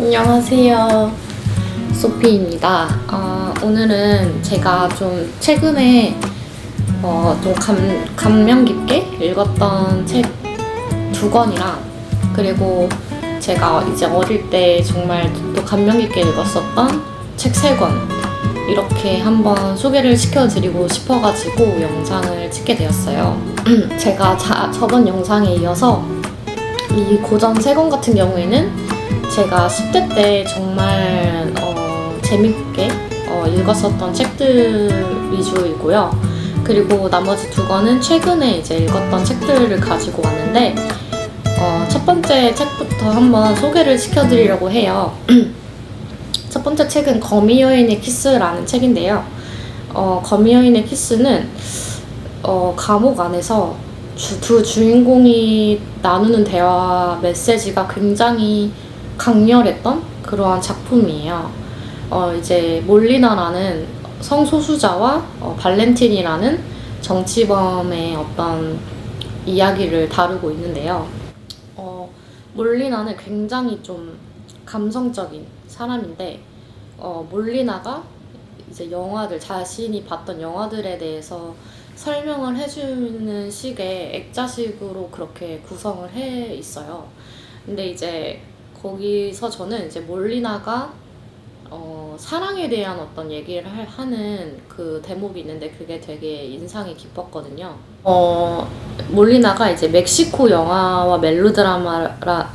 안녕하세요. 소피입니다. 오늘은 제가 좀 최근에 좀 감명 깊게 읽었던 책 2권이랑 그리고 제가 이제 어릴 때 정말 또 감명 깊게 읽었었던 책 3권 이렇게 한번 소개를 시켜드리고 싶어가지고 영상을 찍게 되었어요. 제가 저번 영상에 이어서 이 고전 3권 같은 경우에는 제가 10대 때 정말 재밌게 읽었었던 책들 위주이고요. 그리고 나머지 2권은 최근에 이제 읽었던 책들을 가지고 왔는데 첫 번째 책부터 한번 소개를 시켜드리려고 해요. 첫 번째 책은 거미 여인의 키스라는 책인데요. 거미 여인의 키스는 감옥 안에서 두 주인공이 나누는 대화 메시지가 굉장히 강렬했던 그러한 작품이에요. 이제 몰리나라는 성소수자와 발렌틴이라는 정치범의 어떤 이야기를 다루고 있는데요. 몰리나는 굉장히 좀 감성적인 사람인데 몰리나가 이제 자신이 봤던 영화들에 대해서 설명을 해주는 식의 액자식으로 그렇게 구성을 해 있어요. 근데 이제 거기서 저는 이제 몰리나가 사랑에 대한 어떤 얘기를 하는 그 대목이 있는데 그게 되게 인상이 깊었거든요. 몰리나가 이제 멕시코 영화와 멜로드라마라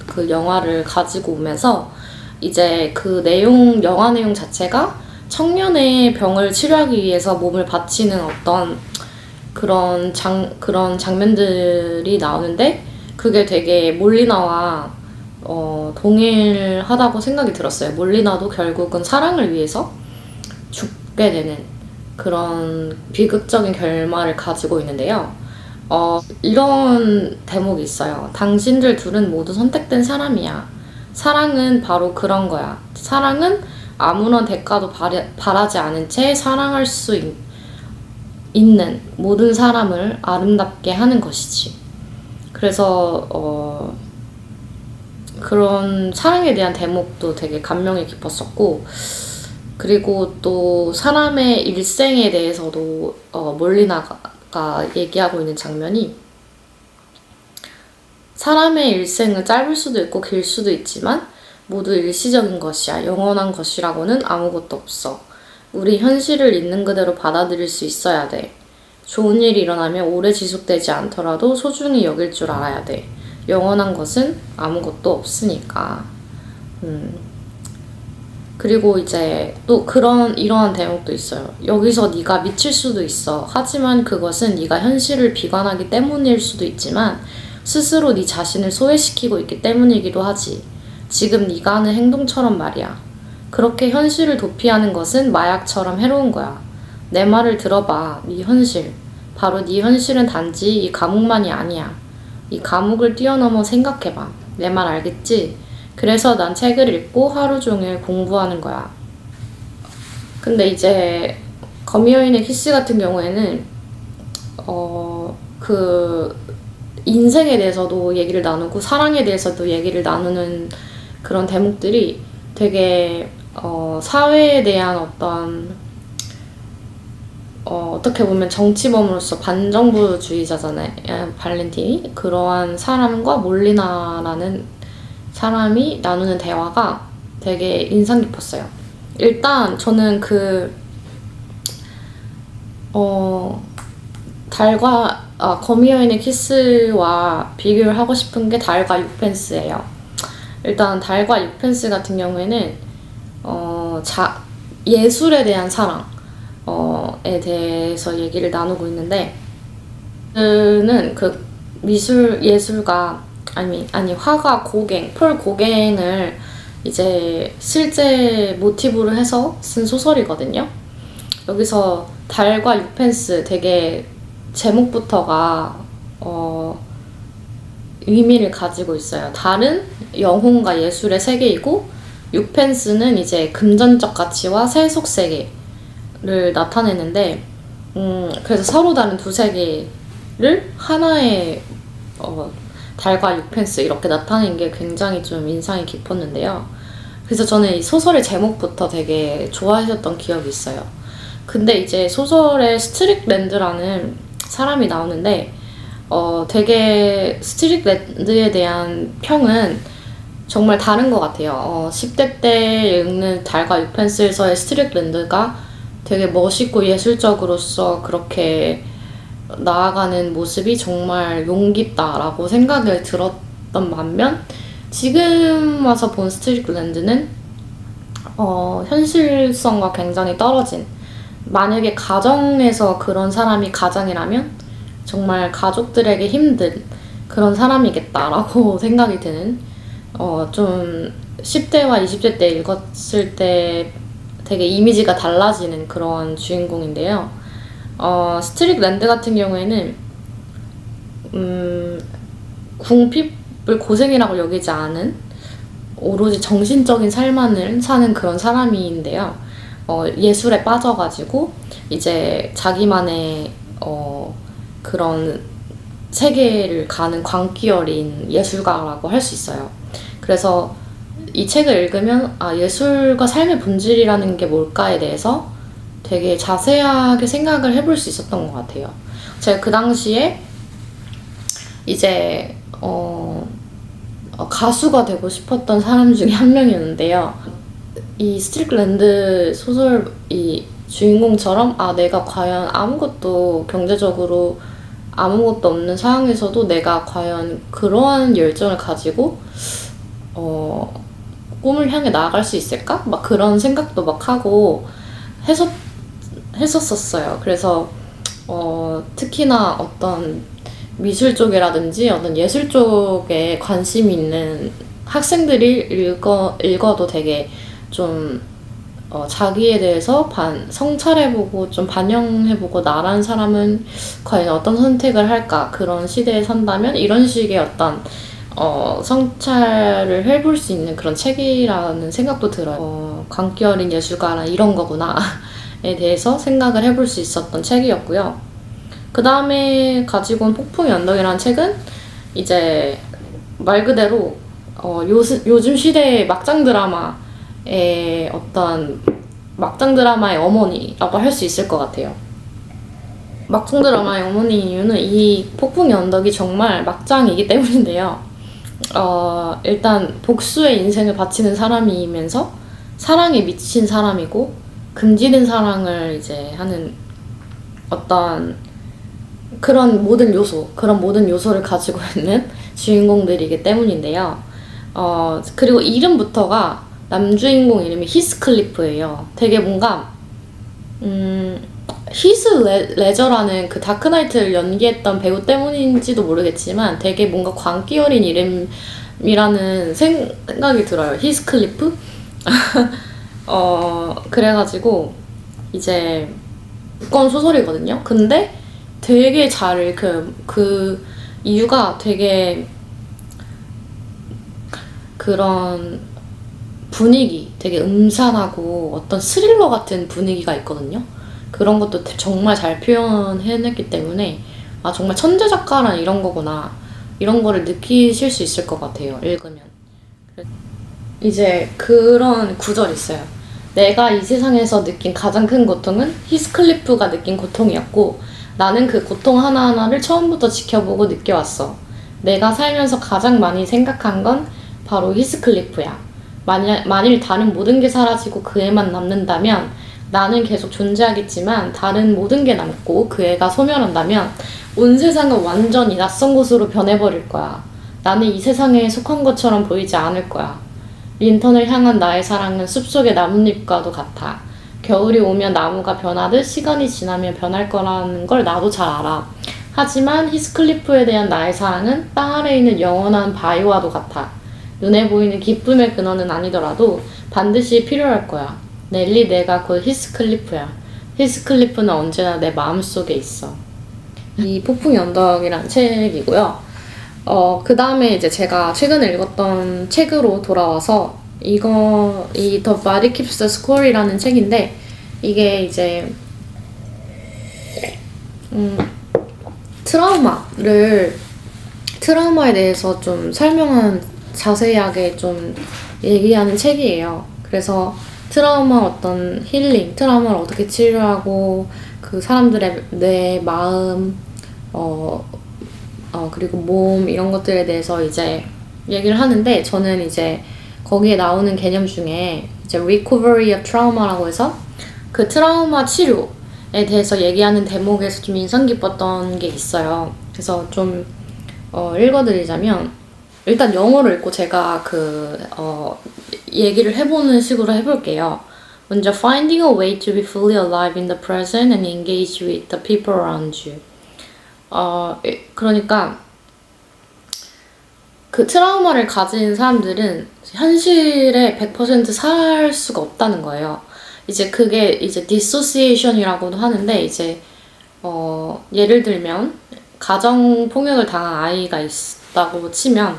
그 영화를 가지고 오면서 이제 그 영화 내용 자체가 청년의 병을 치료하기 위해서 몸을 바치는 어떤 그런 장면들이 나오는데 그게 되게 몰리나와 동일하다고 생각이 들었어요. 몰리나도 결국은 사랑을 위해서 죽게 되는 그런 비극적인 결말을 가지고 있는데요. 이런 대목이 있어요. 당신들 둘은 모두 선택된 사람이야. 사랑은 바로 그런 거야. 사랑은 아무런 대가도 바라지 않은 채 사랑할 수 있는 모든 사람을 아름답게 하는 것이지. 그래서 그런 사랑에 대한 대목도 되게 감명이 깊었었고 그리고 또 사람의 일생에 대해서도 몰리나가 얘기하고 있는 장면이 사람의 일생은 짧을 수도 있고 길 수도 있지만 모두 일시적인 것이야. 영원한 것이라고는 아무것도 없어. 우리 현실을 있는 그대로 받아들일 수 있어야 돼. 좋은 일이 일어나면 오래 지속되지 않더라도 소중히 여길 줄 알아야 돼. 영원한 것은 아무것도 없으니까. 그리고 이제 또 이러한 대목도 있어요. 여기서 네가 미칠 수도 있어. 하지만 그것은 네가 현실을 비관하기 때문일 수도 있지만 스스로 네 자신을 소외시키고 있기 때문이기도 하지. 지금 네가 하는 행동처럼 말이야. 그렇게 현실을 도피하는 것은 마약처럼 해로운 거야. 내 말을 들어봐. 네 현실. 바로 네 현실은 단지 이 감옥만이 아니야. 이 감옥을 뛰어넘어 생각해봐. 내 말 알겠지? 그래서 난 책을 읽고 하루 종일 공부하는 거야. 근데 이제 거미 여인의 키스 같은 경우에는 그 인생에 대해서도 얘기를 나누고 사랑에 대해서도 얘기를 나누는 그런 대목들이 되게 사회에 대한 어떤 어떻게 보면 정치범으로서 반정부주의자잖아요. 발렌틴이. 그러한 사람과 몰리나라는 사람이 나누는 대화가 되게 인상 깊었어요. 일단 저는 거미 여인의 키스와 비교를 하고 싶은 게 달과 6펜스예요. 일단 달과 6펜스 같은 경우에는 예술에 대한 사랑에 대해서 얘기를 나누고 있는데 는 그 예술가 화가 폴 고갱을 이제 실제 모티브로 해서 쓴 소설이거든요. 여기서 달과 6펜스 되게 제목부터가 의미를 가지고 있어요. 달은 영혼과 예술의 세계이고 6펜스는 이제 금전적 가치와 세속 세계를 나타내는데 그래서 서로 다른 두 세계를 하나의 달과 6펜스 이렇게 나타낸 게 굉장히 좀 인상이 깊었는데요. 그래서 저는 이 소설의 제목부터 되게 좋아했었던 기억이 있어요. 근데 이제 소설에 스트릭랜드라는 사람이 나오는데 되게 스트릭랜드에 대한 평은 정말 다른 것 같아요. 10대 때 읽는 달과 6펜슬서의 스트릭랜드가 되게 멋있고 예술적으로서 그렇게 나아가는 모습이 정말 용기있다라고 생각을 들었던 반면 지금 와서 본 스트릭랜드는 현실성과 굉장히 떨어진, 만약에 가정에서 그런 사람이 가장이라면 정말 가족들에게 힘든 그런 사람이겠다라고 생각이 드는, 좀 10대와 20대 때 읽었을 때 되게 이미지가 달라지는 그런 주인공인데요. 스트릭랜드 같은 경우에는 궁핍을 고생이라고 여기지 않은 오로지 정신적인 삶만을 사는 그런 사람인데요. 예술에 빠져가지고 이제 자기만의 그런 세계를 가는 광기 어린 예술가라고 할 수 있어요. 그래서 이 책을 읽으면 예술과 삶의 본질이라는 게 뭘까에 대해서 되게 자세하게 생각을 해볼 수 있었던 것 같아요. 제가 그 당시에 이제 가수가 되고 싶었던 사람 중에 한 명이었는데요. 이 스트릭랜드 소설 이 주인공처럼 내가 과연 아무것도 경제적으로 아무것도 없는 상황에서도 내가 과연 그러한 열정을 가지고 꿈을 향해 나아갈 수 있을까? 막 그런 생각도 막 하고 했었어요. 그래서 특히나 어떤 미술 쪽이라든지 어떤 예술 쪽에 관심이 있는 학생들이 읽어도 되게 좀 자기에 대해서 성찰해보고 좀 반영해보고 나란 사람은 과연 어떤 선택을 할까, 그런 시대에 산다면 이런 식의 어떤 성찰을 해볼 수 있는 그런 책이라는 생각도 들어요. 광기 어린 예술가란 이런 거구나 에 대해서 생각을 해볼 수 있었던 책이었고요. 그 다음에 가지고 온 폭풍의 언덕이라는 책은 이제 말 그대로 요즘 시대의 막장 드라마의 어머니라고 할 수 있을 것 같아요. 막장 드라마의 어머니인 이유는 이 폭풍의 언덕이 정말 막장이기 때문인데요. 일단 복수의 인생을 바치는 사람이면서 사랑에 미친 사람이고 금지된 사랑을 이제 하는 어떤 그런 모든 요소를 가지고 있는 주인공들이기 때문인데요. 그리고 이름부터가 남주인공 이름이 히스클리프예요. 되게 뭔가 히스 레저라는 그 다크나이트를 연기했던 배우 때문인지도 모르겠지만 되게 뭔가 광기 어린 이름이라는 생각이 들어요. 히스클리프? 그래가지고 이제 두꺼운 소설이거든요. 근데 되게 잘 그 이유가 되게 그런 분위기, 되게 음산하고 어떤 스릴러 같은 분위기가 있거든요. 그런 것도 정말 잘 표현해냈기 때문에 정말 천재 작가란 이런 거구나, 이런 거를 느끼실 수 있을 것 같아요, 읽으면. 이제 그런 구절이 있어요. 내가 이 세상에서 느낀 가장 큰 고통은 히스클리프가 느낀 고통이었고 나는 그 고통 하나하나를 처음부터 지켜보고 느껴왔어. 내가 살면서 가장 많이 생각한 건 바로 히스클리프야. 만일 다른 모든 게 사라지고 그 애만 남는다면 나는 계속 존재하겠지만 다른 모든 게 남고 그 애가 소멸한다면 온 세상은 완전히 낯선 곳으로 변해버릴 거야. 나는 이 세상에 속한 것처럼 보이지 않을 거야. 린턴을 향한 나의 사랑은 숲속의 나뭇잎과도 같아. 겨울이 오면 나무가 변하듯 시간이 지나면 변할 거라는 걸 나도 잘 알아. 하지만 히스클리프에 대한 나의 사랑은 땅 아래에 있는 영원한 바위와도 같아. 눈에 보이는 기쁨의 근원은 아니더라도 반드시 필요할 거야. 넬리, 내가 곧 히스클리프야. 히스클리프는 언제나 내 마음속에 있어. 이 폭풍의 언덕이란 책이고요. 그 다음에 이제 제가 최근에 읽었던 책으로 돌아와서 이 The Body Keeps the Score이라는 책인데, 이게 이제 트라우마에 대해서 좀 설명한 자세하게 좀 얘기하는 책이에요. 그래서 트라우마 어떤 힐링, 트라우마를 어떻게 치료하고 그 사람들의 뇌, 마음, 그리고 몸 이런 것들에 대해서 이제 얘기를 하는데 저는 이제 거기에 나오는 개념 중에 이제 recovery of trauma라고 해서 그 트라우마 치료에 대해서 얘기하는 대목에서 좀 인상 깊었던 게 있어요. 그래서 좀 읽어드리자면 일단 영어로 읽고 제가 얘기를 해보는 식으로 해볼게요. 먼저 finding a way to be fully alive in the present and engage with the people around you. 그러니까 그 트라우마를 가진 사람들은 현실에 100% 살 수가 없다는 거예요. 이제 그게 이제 dissociation이라고도 하는데 이제 예를 들면 가정 폭력을 당한 아이가 있다고 치면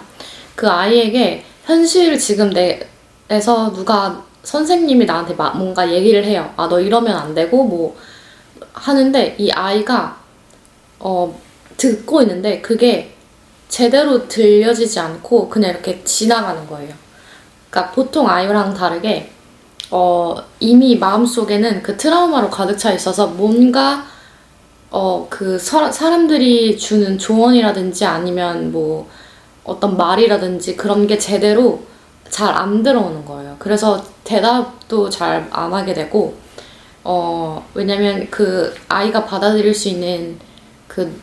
그 아이에게 현실 지금 내에서 누가 선생님이 나한테 뭔가 얘기를 해요. 아, 너 이러면 안 되고 뭐 하는데 이 아이가 듣고 있는데 그게 제대로 들려지지 않고 그냥 이렇게 지나가는 거예요. 그러니까 보통 아이랑 다르게 이미 마음속에는 그 트라우마로 가득 차 있어서 뭔가 그 사람들이 주는 조언이라든지 아니면 뭐 어떤 말이라든지 그런 게 제대로 잘 안 들어오는 거예요. 그래서 대답도 잘 안 하게 되고 왜냐면 그 아이가 받아들일 수 있는 그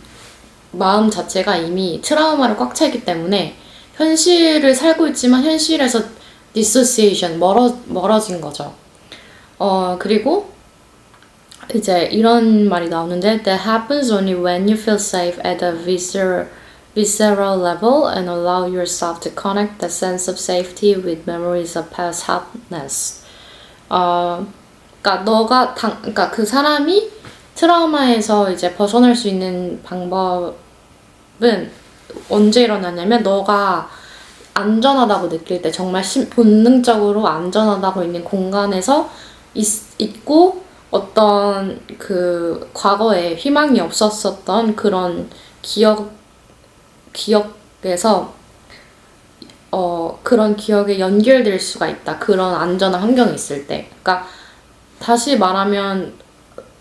마음 자체가 이미 트라우마로 꽉 차 있기 때문에 현실을 살고 있지만 현실에서 dissociation, 멀어진 거죠. 그리고 이제 이런 말이 나오는데 That happens only when you feel safe at a visceral level and allow yourself to connect the sense of safety with memories of past happiness. 그러니까 그 사람이 트라우마에서 이제 벗어날 수 있는 방법은 언제 일어나냐면 너가 안전하다고 느낄 때 정말 본능적으로 안전하다고 있는 공간에서 있고 어떤 그 과거에 희망이 없었었던 그런 기억에서 그런 기억에 연결될 수가 있다. 그런 안전한 환경이 있을 때. 그러니까 다시 말하면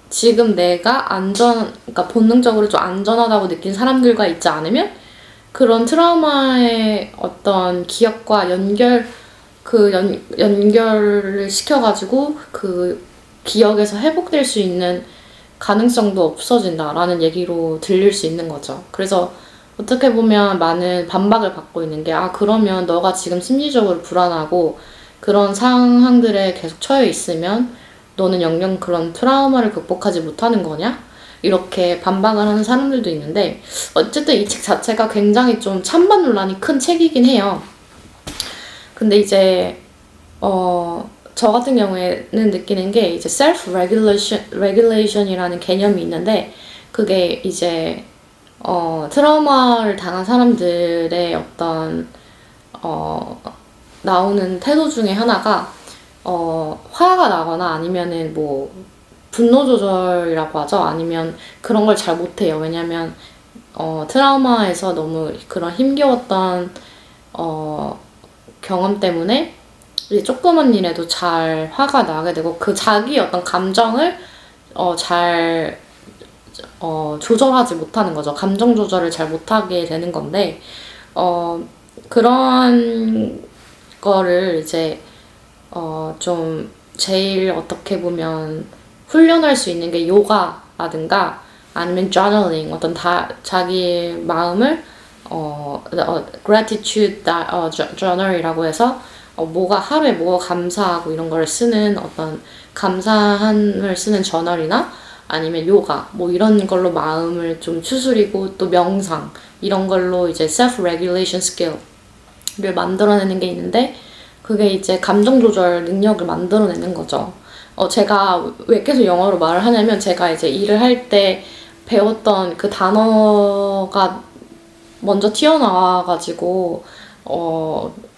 지금 내가 그러니까 본능적으로 좀 안전하다고 느낀 사람들과 있지 않으면 그런 트라우마의 어떤 기억과 연결을 시켜가지고 그 기억에서 회복될 수 있는 가능성도 없어진다라는 얘기로 들릴 수 있는 거죠. 그래서 어떻게 보면 많은 반박을 받고 있는 게 그러면 너가 지금 심리적으로 불안하고 그런 상황들에 계속 처해 있으면 너는 영영 그런 트라우마를 극복하지 못하는 거냐? 이렇게 반박을 하는 사람들도 있는데 어쨌든 이 책 자체가 굉장히 좀 찬반 논란이 큰 책이긴 해요. 근데 이제 저 같은 경우에는 느끼는 게 이제 self-regulation이라는 개념이 있는데 그게 이제 트라우마를 당한 사람들의 어떤 나오는 태도 중에 하나가 화가 나거나 아니면은 뭐 분노 조절이라고 하죠. 아니면 그런 걸 잘 못해요. 왜냐면 트라우마에서 너무 그런 힘겨웠던 경험 때문에 이제 조그만 일에도 잘 화가 나게 되고 그 자기 어떤 감정을 잘 조절하지 못하는 거죠. 감정 조절을 잘 못하게 되는 건데 그런 거를 이제 좀 제일 어떻게 보면 훈련할 수 있는 게 요가라든가 아니면 journaling, 어떤 자기 마음을 gratitude journal이라고 해서 하루에 뭐가 감사하고 이런 걸 쓰는 어떤 감사함을 쓰는 저널이나 아니면 요가 뭐 이런 걸로 마음을 좀 추스리고 또 명상 이런 걸로 이제 self-regulation skill를 만들어내는 게 있는데 그게 이제 감정 조절 능력을 만들어내는 거죠. 제가 왜 계속 영어로 말을 하냐면 제가 이제 일을 할 때 배웠던 그 단어가 먼저 튀어나와가지고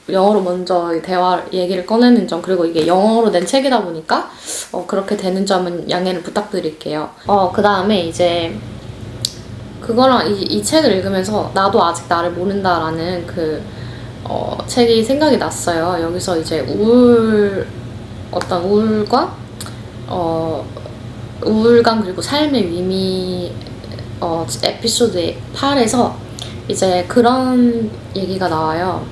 영어로 먼저 얘기를 꺼내는 점 그리고 이게 영어로 낸 책이다 보니까 그렇게 되는 점은 양해를 부탁드릴게요. 그 다음에 이제 그거랑 이 책을 읽으면서 나도 아직 나를 모른다라는 책이 생각이 났어요. 여기서 이제 어떤 우울과 우울감 그리고 삶의 의미 에피소드 8에서 이제 그런 얘기가 나와요.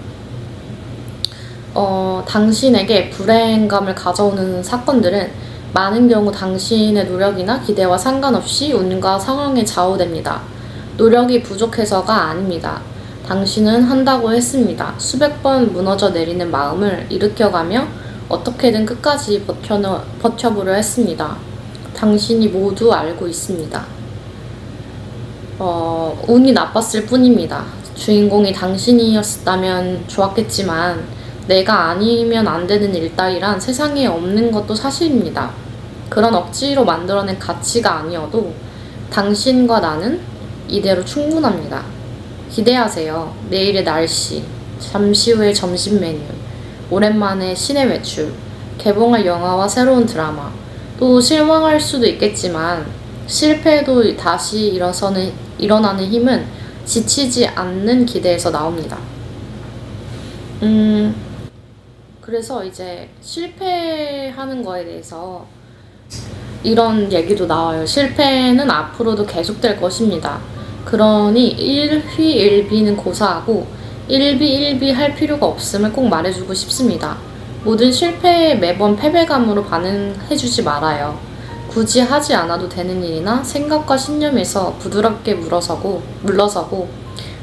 당신에게 불행감을 가져오는 사건들은 많은 경우 당신의 노력이나 기대와 상관없이 운과 상황에 좌우됩니다. 노력이 부족해서가 아닙니다. 당신은 한다고 했습니다. 수백 번 무너져 내리는 마음을 일으켜가며 어떻게든 끝까지 버텨보려 했습니다. 당신이 모두 알고 있습니다. 운이 나빴을 뿐입니다. 주인공이 당신이었다면 좋았겠지만 내가 아니면 안 되는 일 따위란 세상에 없는 것도 사실입니다. 그런 억지로 만들어낸 가치가 아니어도 당신과 나는 이대로 충분합니다. 기대하세요. 내일의 날씨, 잠시 후의 점심 메뉴, 오랜만에 시내 외출, 개봉할 영화와 새로운 드라마. 또 실망할 수도 있겠지만 실패해도 다시 일어나는 힘은 지치지 않는 기대에서 나옵니다. 그래서 이제 실패하는 거에 대해서 이런 얘기도 나와요. 실패는 앞으로도 계속될 것입니다. 그러니 일희일비는 고사하고 일비일비 할 필요가 없음을 꼭 말해주고 싶습니다. 모든 실패에 매번 패배감으로 반응해주지 말아요. 굳이 하지 않아도 되는 일이나 생각과 신념에서 부드럽게 물러서고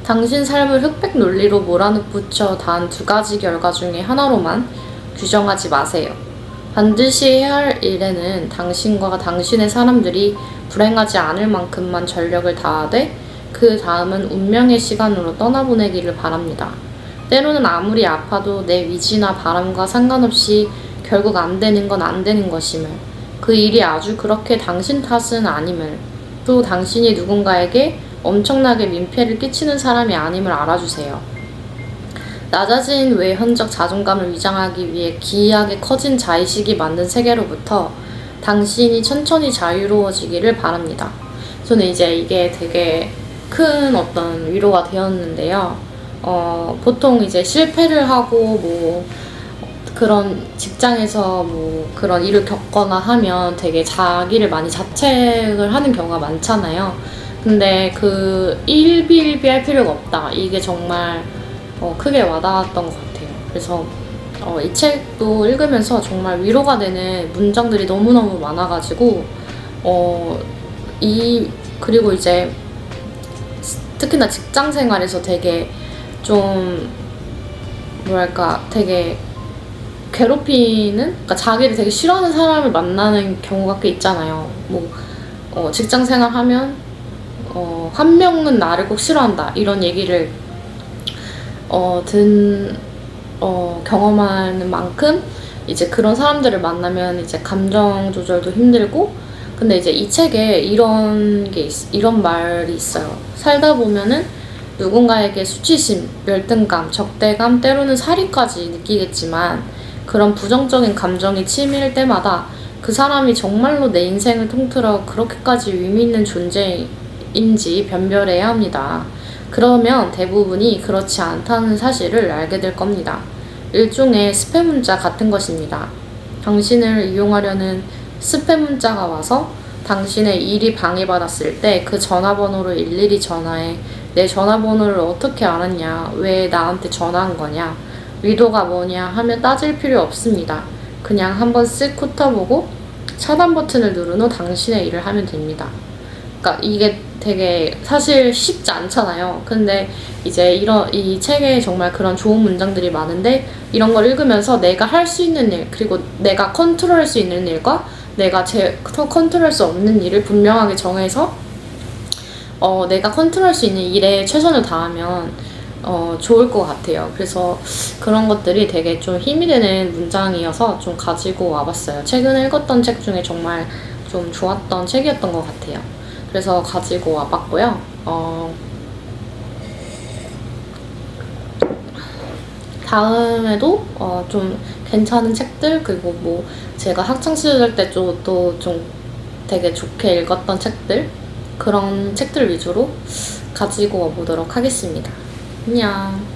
당신 삶을 흑백 논리로 몰아붙여 단 2가지 결과 중에 하나로만 규정하지 마세요. 반드시 해야 할 일에는 당신과 당신의 사람들이 불행하지 않을 만큼만 전력을 다하되 그 다음은 운명의 시간으로 떠나보내기를 바랍니다. 때로는 아무리 아파도 내 위지나 바람과 상관없이 결국 안 되는 건 안 되는 것임을, 그 일이 아주 그렇게 당신 탓은 아님을, 또 당신이 누군가에게 엄청나게 민폐를 끼치는 사람이 아님을 알아주세요. 낮아진 외현적 자존감을 위장하기 위해 기이하게 커진 자의식이 만든 세계로부터 당신이 천천히 자유로워지기를 바랍니다. 저는 이제 이게 되게 큰 어떤 위로가 되었는데요. 보통 이제 실패를 하고 뭐 그런 직장에서 뭐 그런 일을 겪거나 하면 되게 자기를 많이 자책을 하는 경우가 많잖아요. 근데 그 일비일비할 필요가 없다. 이게 정말 크게 와닿았던 것 같아요. 그래서 이 책도 읽으면서 정말 위로가 되는 문장들이 너무너무 많아가지고 그리고 이제 특히나 직장 생활에서 되게 좀 뭐랄까 되게 괴롭히는, 그러니까 자기를 되게 싫어하는 사람을 만나는 경우가 꽤 있잖아요. 뭐 직장 생활하면 한 명은 나를 꼭 싫어한다 이런 얘기를 경험하는 만큼 이제 그런 사람들을 만나면 이제 감정 조절도 힘들고, 근데 이제 이 책에 이런 말이 있어요. 살다 보면은 누군가에게 수치심, 열등감, 적대감, 때로는 사리까지 느끼겠지만 그런 부정적인 감정이 치밀 때마다 그 사람이 정말로 내 인생을 통틀어 그렇게까지 의미 있는 존재인지 변별해야 합니다. 그러면 대부분이 그렇지 않다는 사실을 알게 될 겁니다. 일종의 스팸 문자 같은 것입니다. 당신을 이용하려는 스팸 문자가 와서 당신의 일이 방해받았을 때 그 전화번호로 일일이 전화해 내 전화번호를 어떻게 알았냐, 왜 나한테 전화한 거냐, 의도가 뭐냐 하며 따질 필요 없습니다. 그냥 한번 쓱 훑어보고 차단 버튼을 누른 후 당신의 일을 하면 됩니다. 그러니까 이게 되게 사실 쉽지 않잖아요. 근데 이제 이 책에 정말 그런 좋은 문장들이 많은데, 이런 걸 읽으면서 내가 할 수 있는 일, 그리고 내가 컨트롤할 수 있는 일과 내가 컨트롤할 수 없는 일을 분명하게 정해서 내가 컨트롤할 수 있는 일에 최선을 다하면 좋을 것 같아요. 그래서 그런 것들이 되게 좀 힘이 되는 문장이어서 좀 가지고 와봤어요. 최근에 읽었던 책 중에 정말 좀 좋았던 책이었던 것 같아요. 그래서 가지고 와봤고요. 다음에도 좀 괜찮은 책들, 그리고 뭐 제가 학창시절 때 또 좀 되게 좋게 읽었던 책들, 그런 책들 위주로 가지고 와보도록 하겠습니다. 안녕.